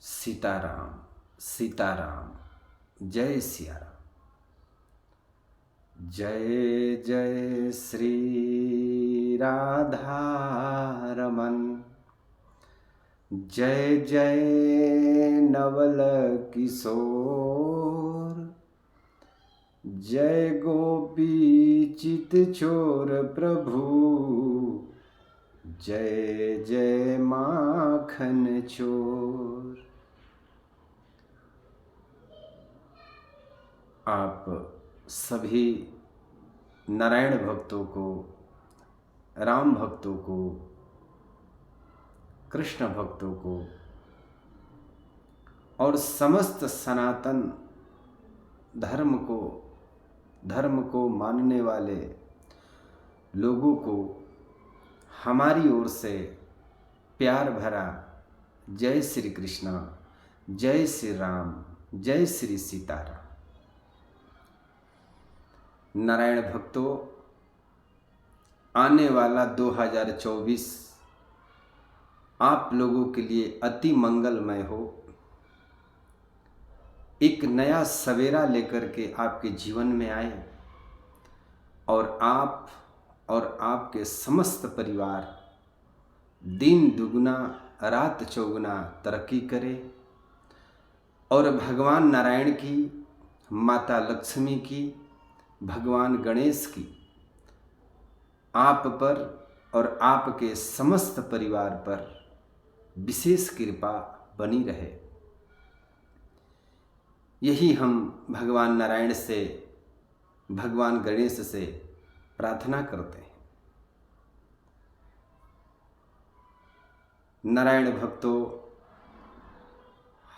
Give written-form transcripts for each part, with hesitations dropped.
सीताराम सीताराम। जय सिया राम। जय जय श्री राधा रमन। जय जय नवल किशोर। जय गोपी चित चोर प्रभु। जय जय माखन चोर। आप सभी नारायण भक्तों को, राम भक्तों को, कृष्ण भक्तों को और समस्त सनातन धर्म को मानने वाले लोगों को हमारी ओर से प्यार भरा जय श्री कृष्ण, जय श्री राम, जय श्री सीताराम। नारायण भक्तों, आने वाला 2024 आप लोगों के लिए अति मंगलमय हो। एक नया सवेरा लेकर के आपके जीवन में आए और आप और आपके समस्त परिवार दिन दुगुना रात चौगुना तरक्की करे और भगवान नारायण की, माता लक्ष्मी की, भगवान गणेश की आप पर और आपके समस्त परिवार पर विशेष कृपा बनी रहे। यही हम भगवान नारायण से, भगवान गणेश से प्रार्थना करते हैं। नारायण भक्तों,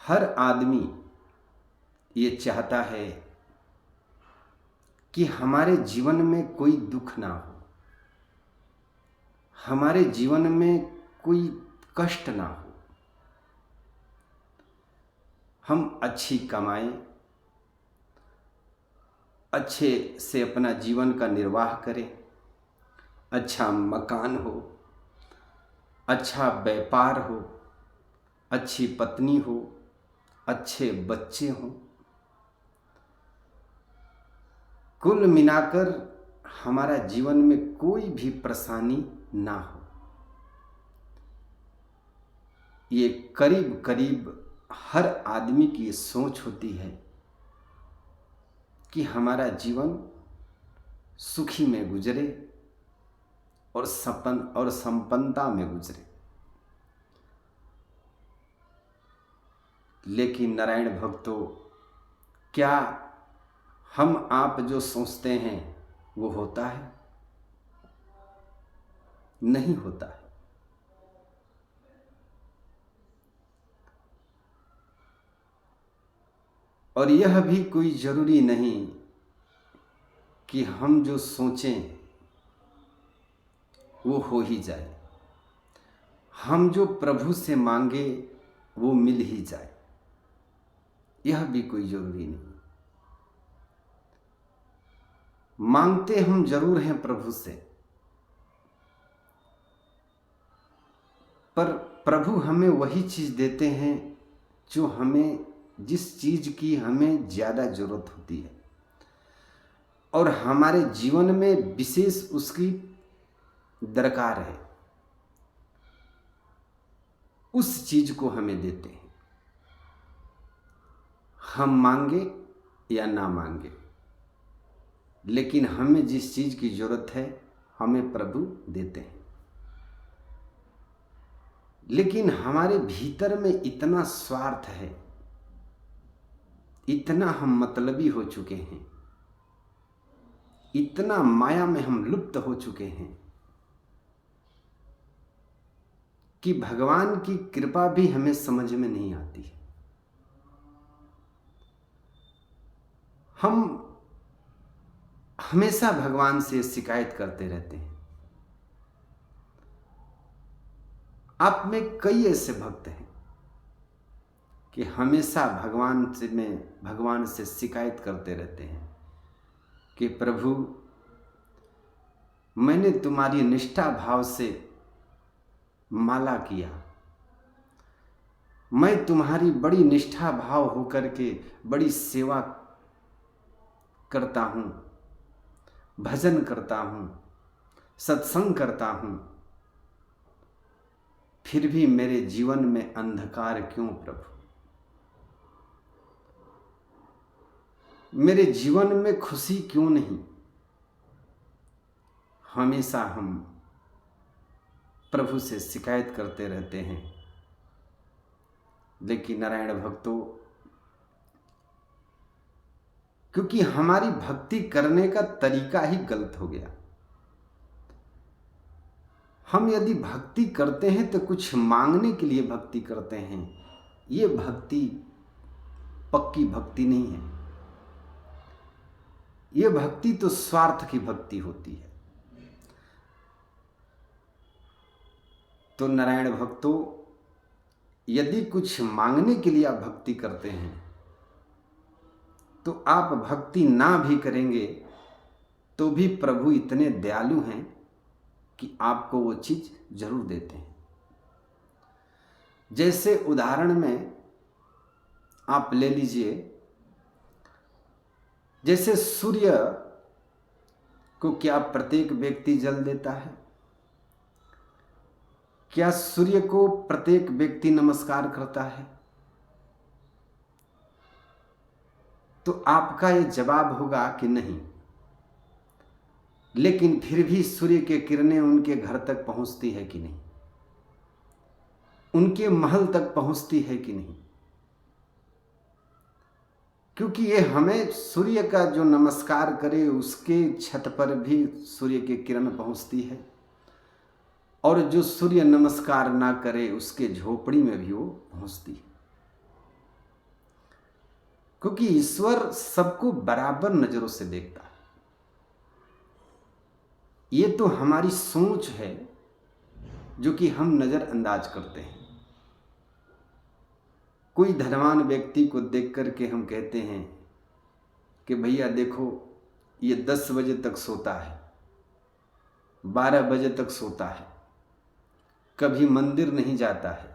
हर आदमी ये चाहता है कि हमारे जीवन में कोई दुख ना हो, हमारे जीवन में कोई कष्ट ना हो। हम अच्छी कमाएं, अच्छे से अपना जीवन का निर्वाह करें, अच्छा मकान हो, अच्छा व्यापार हो, अच्छी पत्नी हो, अच्छे बच्चे हों। कुल मिलाकर हमारा जीवन में कोई भी परेशानी ना हो। ये करीब करीब हर आदमी की सोच होती है कि हमारा जीवन सुखी में गुजरे और संपन्नता में गुजरे। लेकिन नारायण भक्तों, क्या हम आप जो सोचते हैं वो होता है? नहीं होता है। और यह भी कोई जरूरी नहीं कि हम जो सोचें वो हो ही जाए। हम जो प्रभु से मांगे वो मिल ही जाए, यह भी कोई जरूरी नहीं। मांगते हम जरूर हैं प्रभु से, पर प्रभु हमें वही चीज देते हैं जो हमें, जिस चीज की हमें ज्यादा जरूरत होती है और हमारे जीवन में विशेष उसकी दरकार है, उस चीज को हमें देते हैं। हम मांगे या ना मांगे, लेकिन हमें जिस चीज की जरूरत है हमें प्रभु देते हैं। लेकिन हमारे भीतर में इतना स्वार्थ है, इतना हम मतलबी हो चुके हैं, इतना माया में हम लुप्त हो चुके हैं कि भगवान की कृपा भी हमें समझ में नहीं आती है। हम हमेशा भगवान से शिकायत करते रहते हैं। आप में कई ऐसे भक्त हैं कि हमेशा भगवान से शिकायत करते रहते हैं कि प्रभु, मैंने तुम्हारी निष्ठा भाव से माला किया, मैं तुम्हारी बड़ी निष्ठा भाव होकर के बड़ी सेवा करता हूँ, भजन करता हूँ, सत्संग करता हूँ, फिर भी मेरे जीवन में अंधकार क्यों प्रभु? मेरे जीवन में खुशी क्यों नहीं? हमेशा हम प्रभु से शिकायत करते रहते हैं, लेकिन नारायण भक्तों, क्योंकि हमारी भक्ति करने का तरीका ही गलत हो गया। हम यदि भक्ति करते हैं तो कुछ मांगने के लिए भक्ति करते हैं। ये भक्ति पक्की भक्ति नहीं है। ये भक्ति तो स्वार्थ की भक्ति होती है। तो नारायण भक्तों, यदि कुछ मांगने के लिए आप भक्ति करते हैं तो आप भक्ति ना भी करेंगे तो भी प्रभु इतने दयालु हैं कि आपको वो चीज जरूर देते हैं। जैसे उदाहरण में आप ले लीजिए, जैसे सूर्य को क्या प्रत्येक व्यक्ति जल देता है? क्या सूर्य को प्रत्येक व्यक्ति नमस्कार करता है? तो आपका ये जवाब होगा कि नहीं। लेकिन फिर भी सूर्य के किरणें उनके घर तक पहुंचती है कि नहीं? उनके महल तक पहुंचती है कि नहीं? क्योंकि ये हमें सूर्य का जो नमस्कार करे उसके छत पर भी सूर्य की किरण पहुंचती है, और जो सूर्य नमस्कार ना करे उसके झोपड़ी में भी वो पहुंचती है। क्योंकि ईश्वर सबको बराबर नजरों से देखता है। ये तो हमारी सोच है जो कि हम नजरअंदाज करते हैं। कोई धनवान व्यक्ति को देख करके हम कहते हैं कि भैया देखो, ये 10 बजे तक सोता है, 12 बजे तक सोता है, कभी मंदिर नहीं जाता है,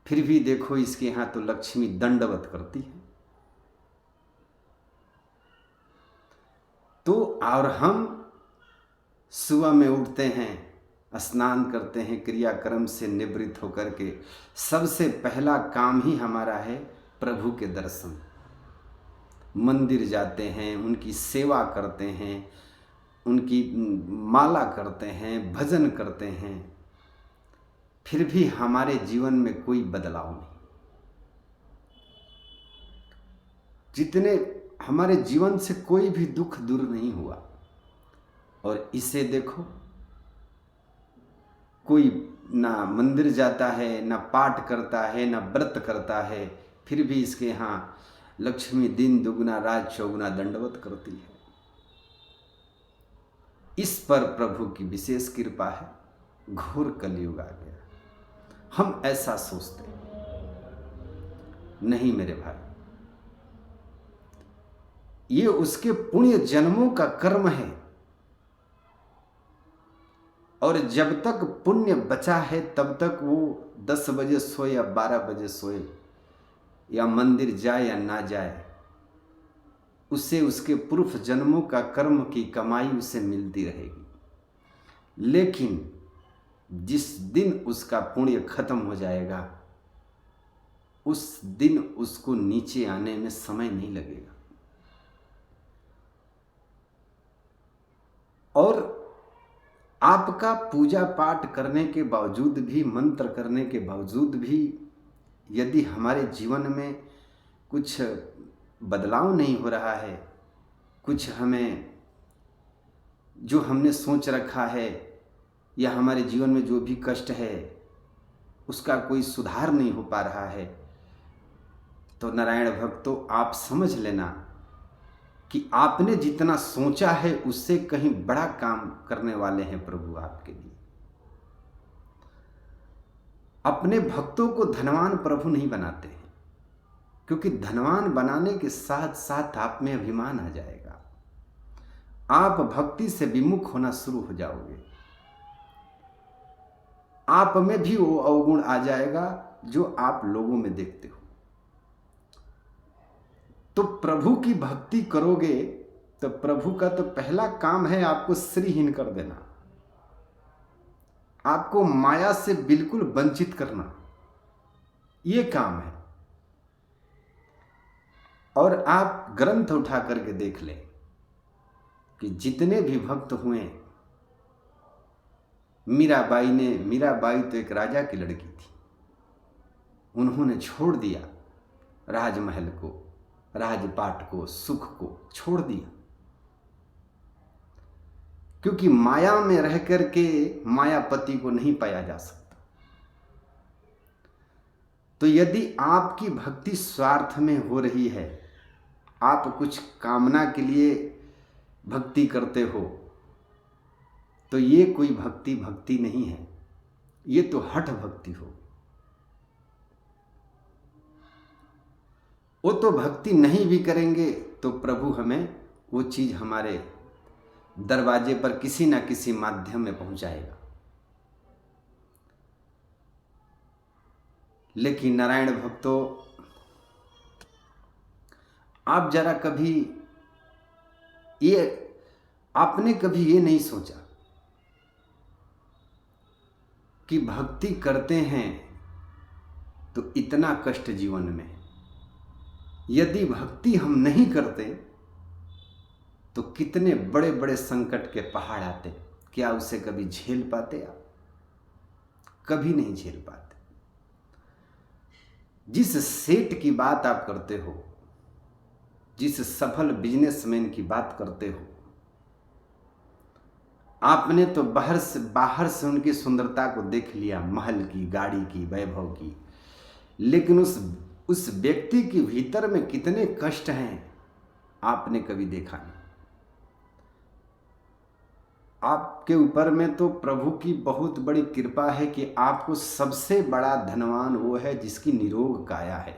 फिर भी देखो इसके यहाँ तो लक्ष्मी दंडवत करती है। तो और हम सुबह में उठते हैं, स्नान करते हैं, क्रियाक्रम से निवृत्त होकर के सबसे पहला काम ही हमारा है प्रभु के दर्शन। मंदिर जाते हैं, उनकी सेवा करते हैं, उनकी माला करते हैं, भजन करते हैं, फिर भी हमारे जीवन में कोई बदलाव नहीं। जितने हमारे जीवन से कोई भी दुख दूर नहीं हुआ। और इसे देखो, कोई ना मंदिर जाता है, ना पाठ करता है, ना व्रत करता है, फिर भी इसके यहाँ लक्ष्मी दिन दुगुना रात चौगुना दंडवत करती है। इस पर प्रभु की विशेष कृपा है। घोर कलयुग आ गया, हम ऐसा सोचते नहीं मेरे भाई। ये उसके पुण्य जन्मों का कर्म है, और जब तक पुण्य बचा है तब तक वो 10 बजे सोए या 12 बजे सोए, या मंदिर जाए या ना जाए, उससे उसके पूर्व जन्मों का कर्म की कमाई उसे मिलती रहेगी। लेकिन जिस दिन उसका पुण्य खत्म हो जाएगा, उस दिन उसको नीचे आने में समय नहीं लगेगा। और आपका पूजा पाठ करने के बावजूद भी, मंत्र करने के बावजूद भी, यदि हमारे जीवन में कुछ बदलाव नहीं हो रहा है, कुछ हमें जो हमने सोच रखा है या हमारे जीवन में जो भी कष्ट है उसका कोई सुधार नहीं हो पा रहा है, तो नारायण भक्तों, आप समझ लेना कि आपने जितना सोचा है उससे कहीं बड़ा काम करने वाले हैं प्रभु आपके लिए। अपने भक्तों को धनवान प्रभु नहीं बनाते हैं, क्योंकि धनवान बनाने के साथ साथ आप में अभिमान आ जाएगा। आप भक्ति से विमुख होना शुरू हो जाओगे, आप में भी वो अवगुण आ जाएगा जो आप लोगों में देखते हो। तो प्रभु की भक्ति करोगे तो प्रभु का तो पहला काम है आपको श्रीहीन कर देना, आपको माया से बिल्कुल वंचित करना, ये काम है। और आप ग्रंथ उठा करके देख लें कि जितने भी भक्त हुए, मीराबाई तो एक राजा की लड़की थी, उन्होंने छोड़ दिया राजमहल को, राजपाट को, सुख को छोड़ दिया, क्योंकि माया में रह करके मायापति को नहीं पाया जा सकता। तो यदि आपकी भक्ति स्वार्थ में हो रही है, आप कुछ कामना के लिए भक्ति करते हो, तो ये कोई भक्ति नहीं है, ये तो हठ भक्ति हो। वो तो भक्ति नहीं भी करेंगे तो प्रभु हमें वो चीज हमारे दरवाजे पर किसी ना किसी माध्यम में पहुंचाएगा। लेकिन नारायण भक्तों, आप जरा कभी आपने कभी ये नहीं सोचा कि भक्ति करते हैं तो इतना कष्ट जीवन में है, यदि भक्ति हम नहीं करते तो कितने बड़े बड़े संकट के पहाड़ आते, क्या उसे कभी झेल पाते आप? कभी नहीं झेल पाते। जिस सेठ की बात आप करते हो, जिस सफल बिजनेसमैन की बात करते हो, आपने तो बाहर से उनकी सुंदरता को देख लिया, महल की, गाड़ी की, वैभव की, लेकिन उस व्यक्ति के भीतर में कितने कष्ट हैं आपने कभी देखा नहीं। आपके ऊपर में तो प्रभु की बहुत बड़ी कृपा है कि आपको सबसे बड़ा धनवान वो है जिसकी निरोग काया है।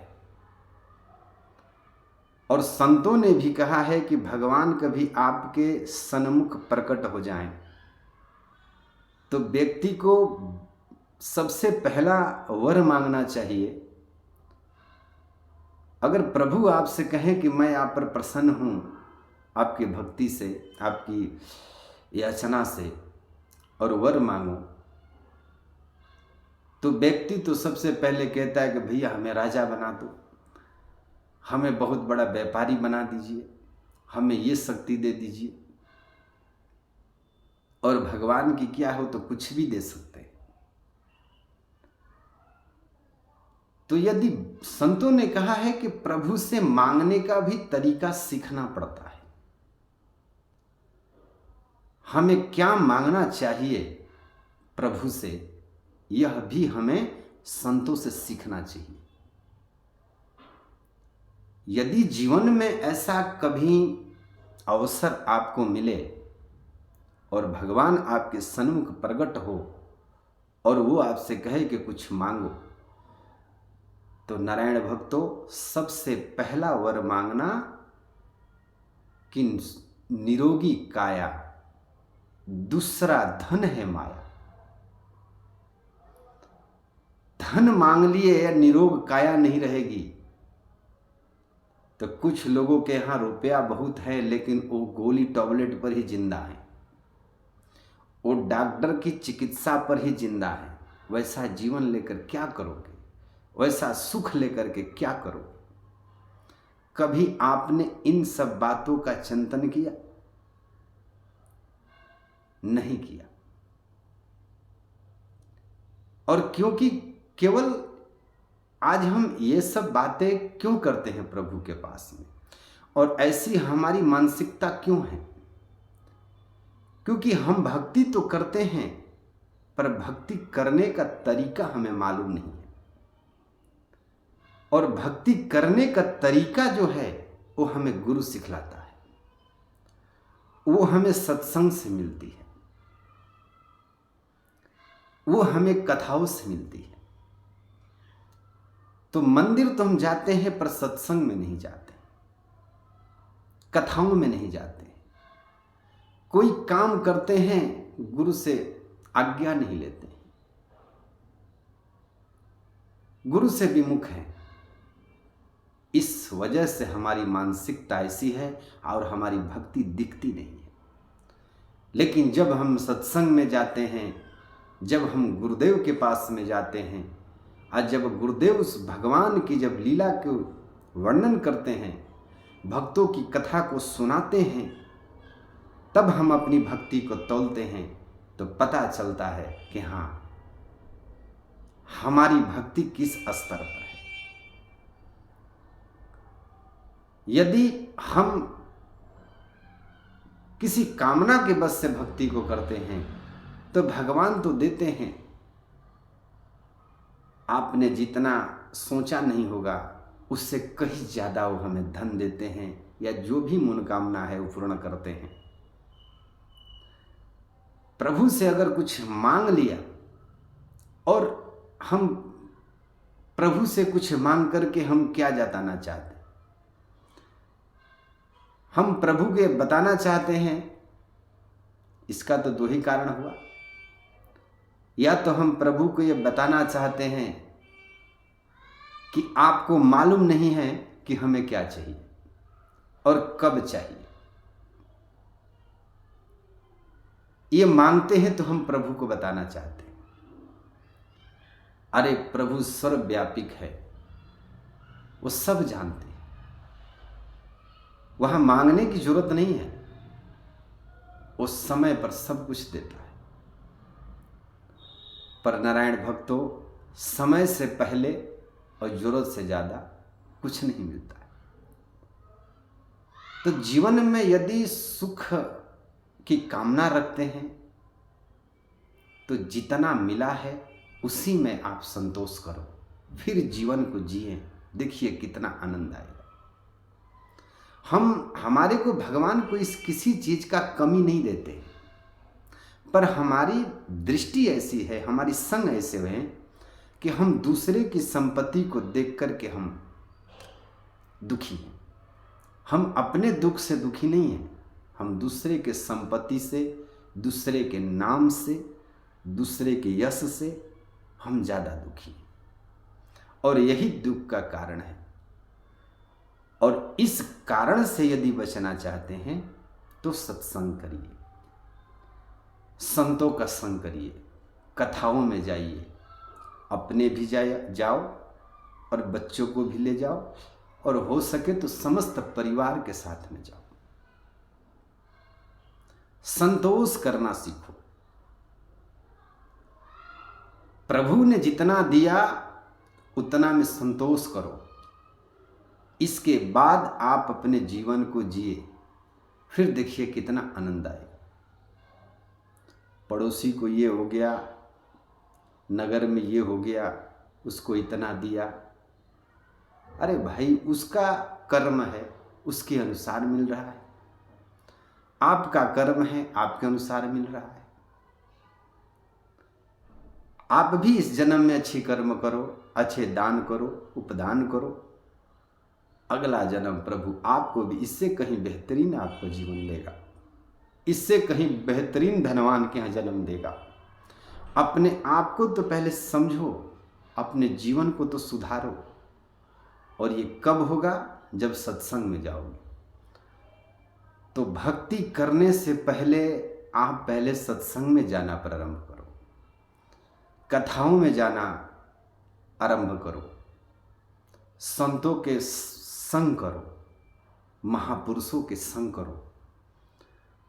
और संतों ने भी कहा है कि भगवान कभी आपके सन्मुख प्रकट हो जाएं तो व्यक्ति को सबसे पहला वर मांगना चाहिए। अगर प्रभु आपसे कहें कि मैं आप पर प्रसन्न हूं, आपकी भक्ति से, आपकी याचना से, और वर मांगो, तो व्यक्ति तो सबसे पहले कहता है कि भैया हमें राजा बना दो, हमें बहुत बड़ा व्यापारी बना दीजिए, हमें ये शक्ति दे दीजिए। और भगवान की क्या हो तो कुछ भी दे सकते हैं। तो यदि संतों ने कहा है कि प्रभु से मांगने का भी तरीका सीखना पड़ता है, हमें क्या मांगना चाहिए प्रभु से, यह भी हमें संतों से सीखना चाहिए। यदि जीवन में ऐसा कभी अवसर आपको मिले और भगवान आपके सन्मुख प्रकट हो और वो आपसे कहे कि कुछ मांगो, तो नारायण भक्तों, सबसे पहला वर मांगना कि निरोगी काया, दूसरा धन है माया। धन मांग लिए या निरोग काया नहीं रहेगी। तो कुछ लोगों के यहाँ रुपया बहुत है लेकिन वो गोली टॉबलेट पर ही जिंदा है, वो डॉक्टर की चिकित्सा पर ही जिंदा है। वैसा जीवन लेकर क्या करोगे? वैसा सुख लेकर के क्या करोगे? कभी आपने इन सब बातों का चिंतन किया? नहीं किया। और क्योंकि केवल आज हम ये सब बातें क्यों करते हैं प्रभु के पास में, और ऐसी हमारी मानसिकता क्यों है? क्योंकि हम भक्ति तो करते हैं पर भक्ति करने का तरीका हमें मालूम नहीं है। और भक्ति करने का तरीका जो है वो हमें गुरु सिखलाता है, वो हमें सत्संग से मिलती है, वो हमें कथाओं से मिलती है। तो मंदिर तो हम जाते हैं पर सत्संग में नहीं जाते, कथाओं में नहीं जाते। कोई काम करते हैं गुरु से आज्ञा नहीं लेते। गुरु से विमुख हैं। इस वजह से हमारी मानसिकता ऐसी है और हमारी भक्ति दिखती नहीं है। लेकिन जब हम सत्संग में जाते हैं, जब हम गुरुदेव के पास में जाते हैं और जब गुरुदेव उस भगवान की जब लीला को वर्णन करते हैं, भक्तों की कथा को सुनाते हैं, तब हम अपनी भक्ति को तौलते हैं तो पता चलता है कि हाँ, हमारी भक्ति किस स्तर पर है। यदि हम किसी कामना के बस से भक्ति को करते हैं तो भगवान तो देते हैं, आपने जितना सोचा नहीं होगा उससे कहीं ज़्यादा वो हमें धन देते हैं, या जो भी मनोकामना है वो पूर्ण करते हैं। प्रभु से अगर कुछ मांग लिया और हम प्रभु से कुछ मांग करके हम क्या जताना चाहते, हम प्रभु के बताना चाहते हैं, इसका तो दो ही कारण हुआ। या तो हम प्रभु को ये बताना चाहते हैं कि आपको मालूम नहीं है कि हमें क्या चाहिए और कब चाहिए। ये मांगते हैं तो हम प्रभु को बताना चाहते हैं। अरे प्रभु सर्वव्यापक है, वो सब जानते हैं, वहां मांगने की जरूरत नहीं है, वो समय पर सब कुछ देता है। पर नारायण भक्तों, समय से पहले और जरूरत से ज्यादा कुछ नहीं मिलता है। तो जीवन में यदि सुख की कामना रखते हैं तो जितना मिला है उसी में आप संतोष करो, फिर जीवन को जिए, देखिए कितना आनंद आएगा। हमारे को भगवान को इस किसी चीज का कमी नहीं देते, पर हमारी दृष्टि ऐसी है, हमारी संग ऐसे हैं कि हम दूसरे की संपत्ति को देख करके हम दुखी हैं। हम अपने दुख से दुखी नहीं हैं, हम दूसरे के संपत्ति से, दूसरे के नाम से, दूसरे के यश से हम ज़्यादा दुखी हैं, और यही दुख का कारण है। और इस कारण से यदि बचना चाहते हैं तो सत्संग करिए, संतों का संग करिए, कथाओं में जाइए, अपने भी जाओ और बच्चों को भी ले जाओ, और हो सके तो समस्त परिवार के साथ में जाओ। संतोष करना सीखो। प्रभु ने जितना दिया उतना में संतोष करो, इसके बाद आप अपने जीवन को जिए, फिर देखिए कितना आनंद आएगा। पड़ोसी को ये हो गया, नगर में ये हो गया, उसको इतना दिया, अरे भाई उसका कर्म है, उसके अनुसार मिल रहा है। आपका कर्म है, आपके अनुसार मिल रहा है। आप भी इस जन्म में अच्छे कर्म करो, अच्छे दान करो, उपदान करो, अगला जन्म प्रभु आपको भी इससे कहीं बेहतरीन आपको जीवन देगा, इससे कहीं बेहतरीन धनवान के यहाँ जन्म देगा। अपने आप को तो पहले समझो, अपने जीवन को तो सुधारो। और ये कब होगा? जब सत्संग में जाओगे। तो भक्ति करने से पहले आप पहले सत्संग में जाना प्रारंभ करो, कथाओं में जाना आरंभ करो, संतों के संग करो, महापुरुषों के संग करो,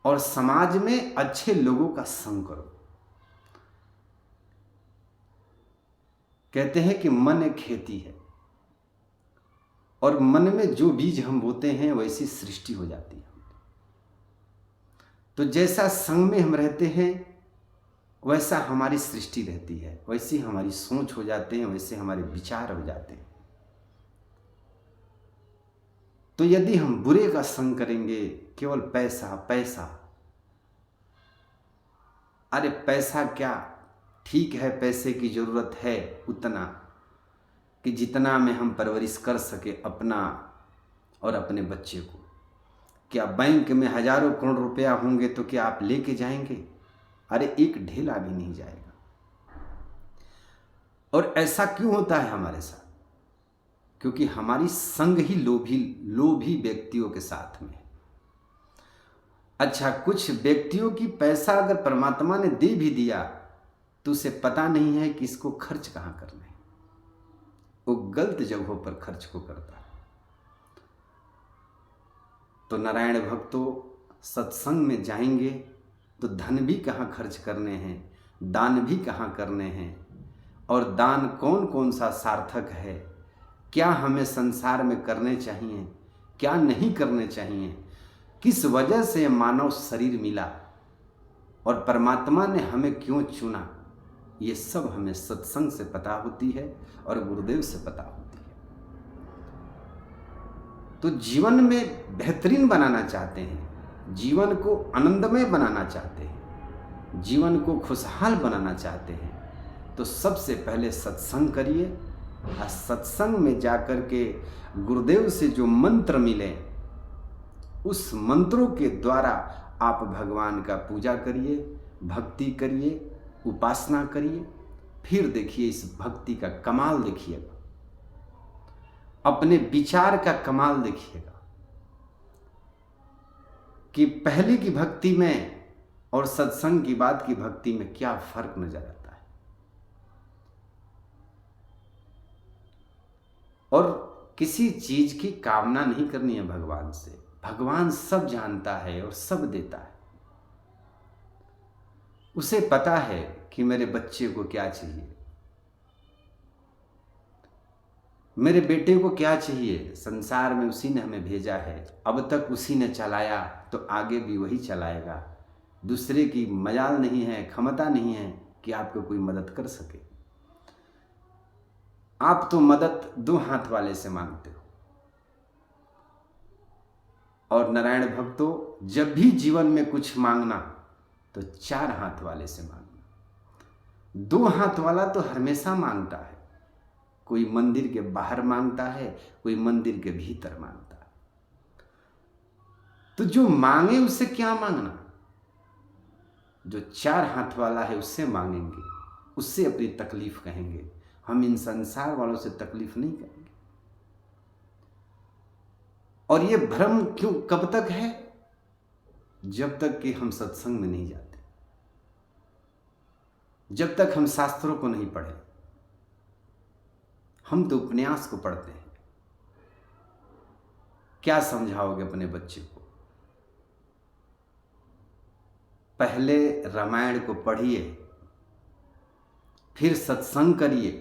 और समाज में अच्छे लोगों का संग करो। कहते हैं कि मन एक खेती है, और मन में जो बीज हम बोते हैं वैसी सृष्टि हो जाती है। तो जैसा संग में हम रहते हैं वैसा हमारी सृष्टि रहती है, वैसी हमारी सोच हो जाते हैं, वैसे हमारे विचार हो जाते हैं। तो यदि हम बुरे का संग करेंगे, केवल पैसा पैसा, अरे पैसा क्या, ठीक है पैसे की जरूरत है उतना कि जितना में हम परवरिश कर सके अपना और अपने बच्चे को। क्या बैंक में हजारों करोड़ रुपया होंगे तो क्या आप लेके जाएंगे? अरे एक ढेला भी नहीं जाएगा। और ऐसा क्यों होता है हमारे साथ? क्योंकि हमारी संग ही लोभी व्यक्तियों के साथ में है। अच्छा, कुछ व्यक्तियों की पैसा अगर परमात्मा ने दे भी दिया तो उसे पता नहीं है कि इसको खर्च कहाँ करना है, वो गलत जगहों पर खर्च को करता है। तो नारायण भक्तों, सत्संग में जाएंगे तो धन भी कहाँ खर्च करने हैं, दान भी कहाँ करने हैं, और दान कौन कौन सा सार्थक है, क्या हमें संसार में करने चाहिए, क्या नहीं करने चाहिए, किस वजह से मानव शरीर मिला और परमात्मा ने हमें क्यों चुना, ये सब हमें सत्संग से पता होती है और गुरुदेव से पता होती है। तो जीवन में बेहतरीन बनाना चाहते हैं, जीवन को आनंदमय बनाना चाहते हैं, जीवन को खुशहाल बनाना चाहते हैं, तो सबसे पहले सत्संग करिए। और सत्संग में जाकर के गुरुदेव से जो मंत्र मिले, उस मंत्रों के द्वारा आप भगवान का पूजा करिए, भक्ति करिए, उपासना करिए। फिर देखिए इस भक्ति का कमाल, देखिएगा अपने विचार का कमाल, देखिएगा कि पहले की भक्ति में और सत्संग की बात की भक्ति में क्या फर्क नजर आता है। और किसी चीज की कामना नहीं करनी है भगवान से। भगवान सब जानता है और सब देता है। उसे पता है कि मेरे बच्चे को क्या चाहिए, मेरे बेटे को क्या चाहिए। संसार में उसी ने हमें भेजा है, अब तक उसी ने चलाया तो आगे भी वही चलाएगा। दूसरे की मजाल नहीं है, क्षमता नहीं है कि आपको कोई मदद कर सके। आप तो मदद दो हाथ वाले से मांगते हो। और नारायण भक्तों, जब भी जीवन में कुछ मांगना तो चार हाथ वाले से मांगना। दो हाथ वाला तो हमेशा मांगता है, कोई मंदिर के बाहर मांगता है, कोई मंदिर के भीतर मांगता है। तो जो मांगे उससे क्या मांगना, जो चार हाथ वाला है उससे मांगेंगे, उससे अपनी तकलीफ कहेंगे। हम इन संसार वालों से तकलीफ नहीं करेंगे। और ये भ्रम क्यों, कब तक है? जब तक कि हम सत्संग में नहीं जाते, जब तक हम शास्त्रों को नहीं पढ़े। हम तो उपन्यास को पढ़ते हैं। क्या समझाओगे अपने बच्चे को? पहले रामायण को पढ़िए, फिर सत्संग करिए,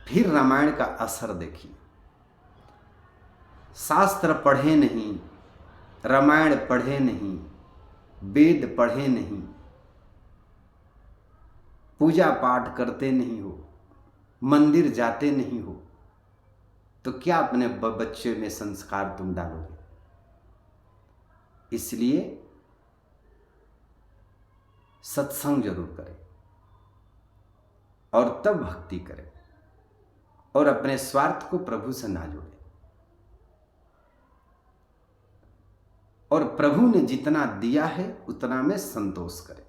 फिर रामायण का असर देखिए। शास्त्र पढ़े नहीं, रामायण पढ़े नहीं, वेद पढ़े नहीं, पूजा पाठ करते नहीं हो, मंदिर जाते नहीं हो, तो क्या अपने बच्चे में संस्कार तुम डालोगे? इसलिए सत्संग जरूर करें और तब भक्ति करें, और अपने स्वार्थ को प्रभु से ना जोड़ें। और प्रभु ने जितना दिया है उतना में संतोष करें।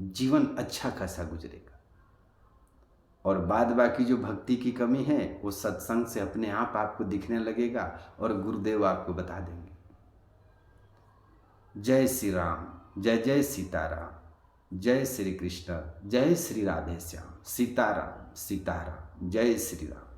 जीवन अच्छा खासा गुजरेगा। और बाद बाकी जो भक्ति की कमी है वो सत्संग से अपने आप आपको दिखने लगेगा और गुरुदेव आपको बता देंगे। जय श्री राम, जय जय सीताराम, जय श्री कृष्ण, जय श्री राधे श्याम, सीताराम सीताराम, जय श्री राम।